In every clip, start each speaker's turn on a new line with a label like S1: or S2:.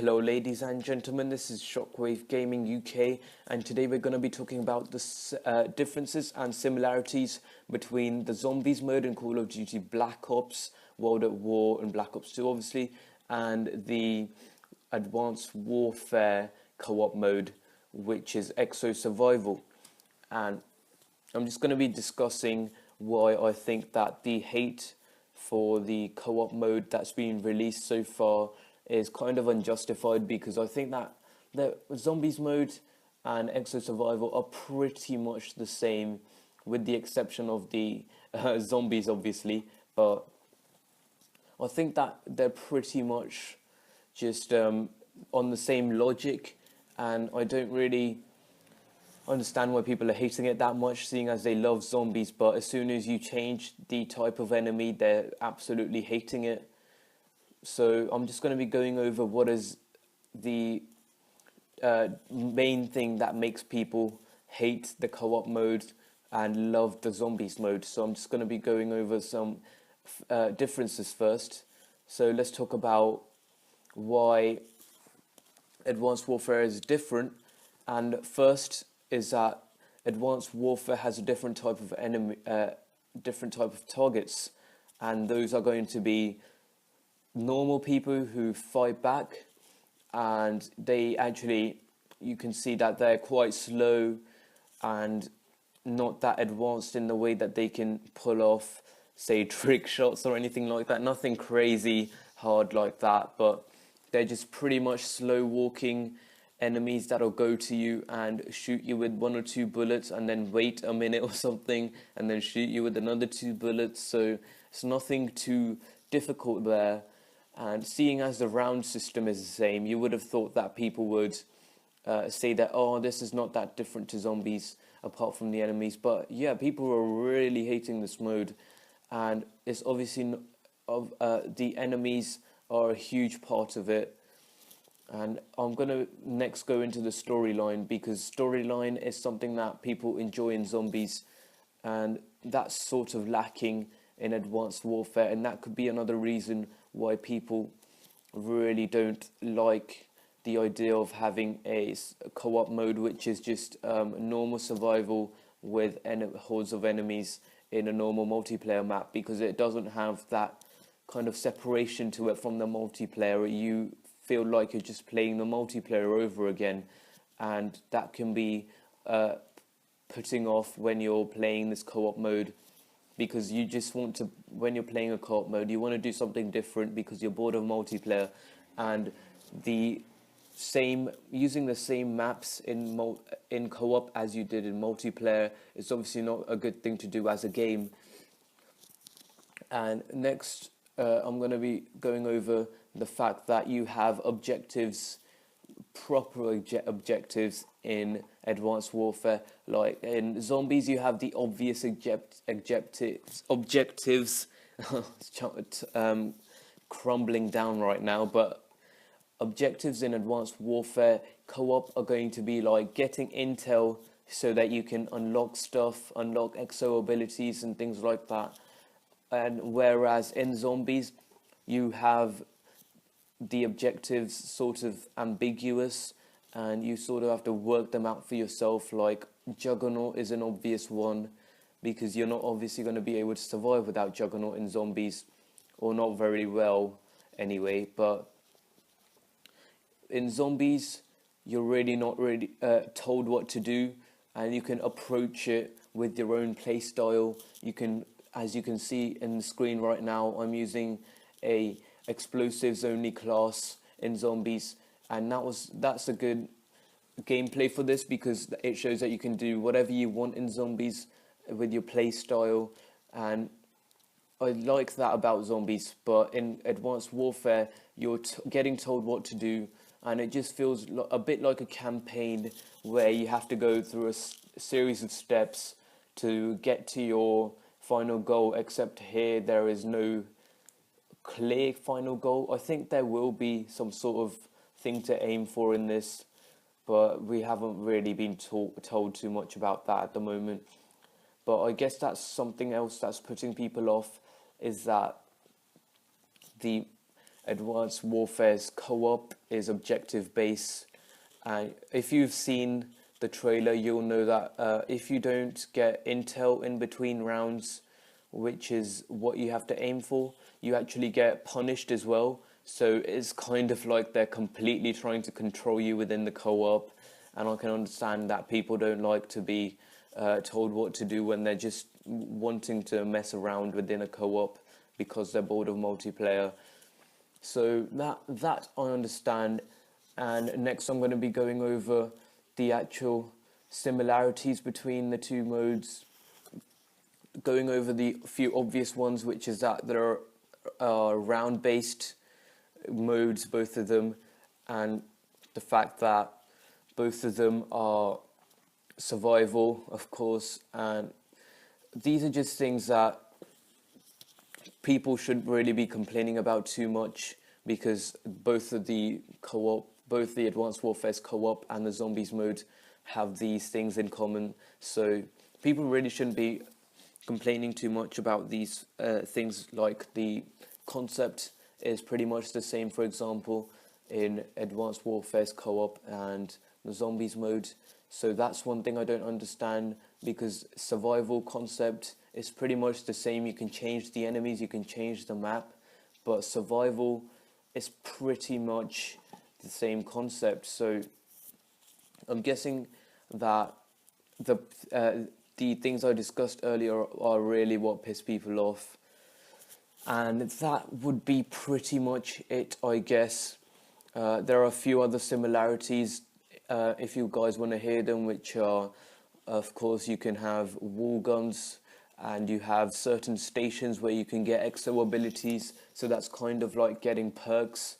S1: Hello ladies and gentlemen, this is Shockwave Gaming UK, and today we're going to be talking about the differences and similarities between the Zombies mode in Call of Duty Black Ops, World at War and Black Ops 2 obviously, and the Advanced Warfare co-op mode, which is Exo Survival. And I'm just going to be discussing why I think that the hate for the co-op mode that's been released so far is kind of unjustified, because I think that the Zombies mode and Exo Survival are pretty much the same, with the exception of the zombies obviously, but I think that they're pretty much just on the same logic, and I don't really understand why people are hating it that much, seeing as they love zombies. But as soon as you change the type of enemy, they're absolutely hating it. So I'm just going to be going over what is the main thing that makes people hate the co-op mode and love the zombies mode. So I'm just going to be going over some differences first. So let's talk about why Advanced Warfare is different. And first is that Advanced Warfare has a different type of enemy, different type of targets, and those are going to be normal people who fight back, and they actually, you can see that they're quite slow and not that advanced in the way that they can pull off, say, trick shots or anything like that. Nothing crazy hard like that, but they're just pretty much slow walking enemies that'll go to you and shoot you with 1 or 2 bullets and then wait a minute or something and then shoot you with another 2 bullets. So it's nothing too difficult there. And seeing as the round system is the same, you would have thought that people would say that, oh, this is not that different to zombies apart from the enemies. But yeah, people are really hating this mode, and it's obviously the enemies are a huge part of it. And I'm going to next go into the storyline, because storyline is something that people enjoy in zombies, and that's sort of lacking in Advanced Warfare, and that could be another reason why people really don't like the idea of having a co-op mode, which is just normal survival with hordes of enemies in a normal multiplayer map, because it doesn't have that kind of separation to it from the multiplayer. You feel like you're just playing the multiplayer over again, and that can be putting off when you're playing this co-op mode, because you just want to, when you're playing a co-op mode, you want to do something different because you're bored of multiplayer. And using the same maps in co-op as you did in multiplayer is obviously not a good thing to do as a game. And next, I'm going to be going over the fact that you have objectives, proper objectives in Advanced Warfare. Like in zombies, you have the obvious objectives crumbling down right now, but objectives in Advanced Warfare co-op are going to be like getting intel so that you can unlock stuff, unlock exo abilities and things like that. And whereas in zombies, you have the objectives sort of ambiguous, and you sort of have to work them out for yourself. Like Juggernaut is an obvious one, because you're not obviously going to be able to survive without Juggernaut in zombies, or not very well anyway. But in zombies, you're really not really told what to do, and you can approach it with your own play style. You can, as you can see in the screen right now, I'm using a explosives only class in zombies, and that's a good gameplay for this, because it shows that you can do whatever you want in zombies with your play style. And I like that about zombies. But in Advanced Warfare, you're getting told what to do, and it just feels a bit like a campaign where you have to go through a series of steps to get to your final goal, except here there is no clear final goal. I think there will be some sort of thing to aim for in this, but we haven't really been told too much about that at the moment. But I guess that's something else that's putting people off, is that the Advanced Warfare's co-op is objective based, and if you've seen the trailer, you'll know that if you don't get intel in between rounds, which is what you have to aim for, you actually get punished as well. So it's kind of like they're completely trying to control you within the co-op, and I can understand that people don't like to be told what to do when they're just wanting to mess around within a co-op because they're bored of multiplayer. So that I understand. And next I'm going to be going over the actual similarities between the two modes, going over the few obvious ones, which is that there are round-based modes, both of them, and the fact that both of them are survival, of course, and these are just things that people shouldn't really be complaining about too much, because both of the co-op, both the Advanced Warfare's co-op and the Zombies mode have these things in common. So people really shouldn't be complaining too much about these things. Like the concept is pretty much the same, for example, in Advanced Warfare's co-op and the Zombies mode. So that's one thing I don't understand, because survival concept is pretty much the same. You can change the enemies, you can change the map, but survival is pretty much the same concept. So I'm guessing that the things I discussed earlier are really what piss people off, and that would be pretty much it, I guess. There are a few other similarities if you guys want to hear them, which are, of course, you can have wall guns, and you have certain stations where you can get exo abilities. So that's kind of like getting perks,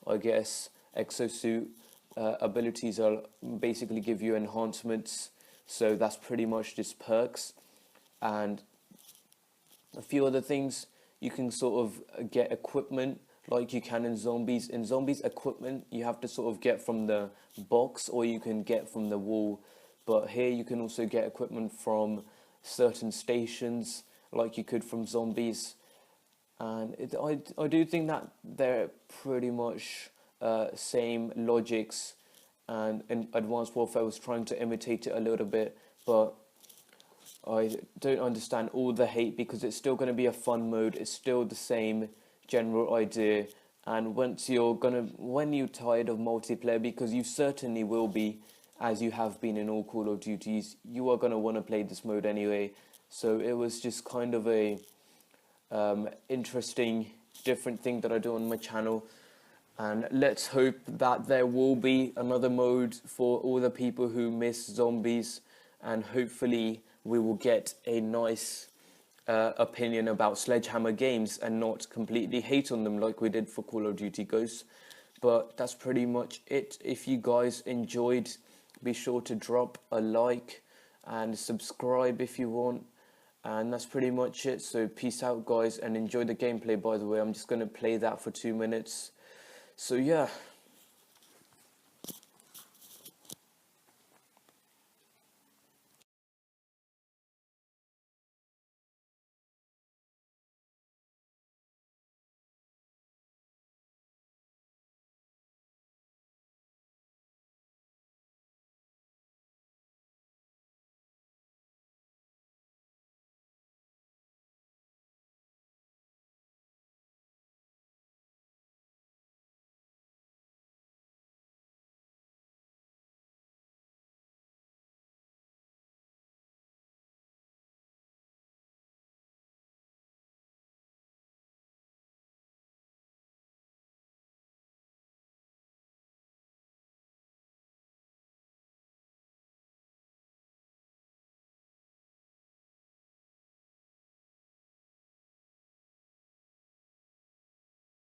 S1: I guess. Exosuit abilities are basically give you enhancements. So that's pretty much just perks. And a few other things, you can sort of get equipment like you can in Zombies. In Zombies, equipment you have to sort of get from the box, or you can get from the wall. But here you can also get equipment from certain stations like you could from Zombies. And I do think that they're pretty much same logics, and Advanced Warfare was trying to imitate it a little bit, but I don't understand all the hate, because it's still going to be a fun mode. It's still the same general idea, and when you're tired of multiplayer, because you certainly will be, as you have been in all Call of Duties, you are going to want to play this mode anyway. So it was just kind of a interesting, different thing that I do on my channel. And let's hope that there will be another mode for all the people who miss Zombies, and hopefully we will get a nice opinion about Sledgehammer Games and not completely hate on them like we did for Call of Duty Ghosts. But that's pretty much it. If you guys enjoyed, be sure to drop a like and subscribe if you want. And that's pretty much it. So peace out, guys, and enjoy the gameplay. By the way, I'm just going to play that for 2 minutes. So yeah.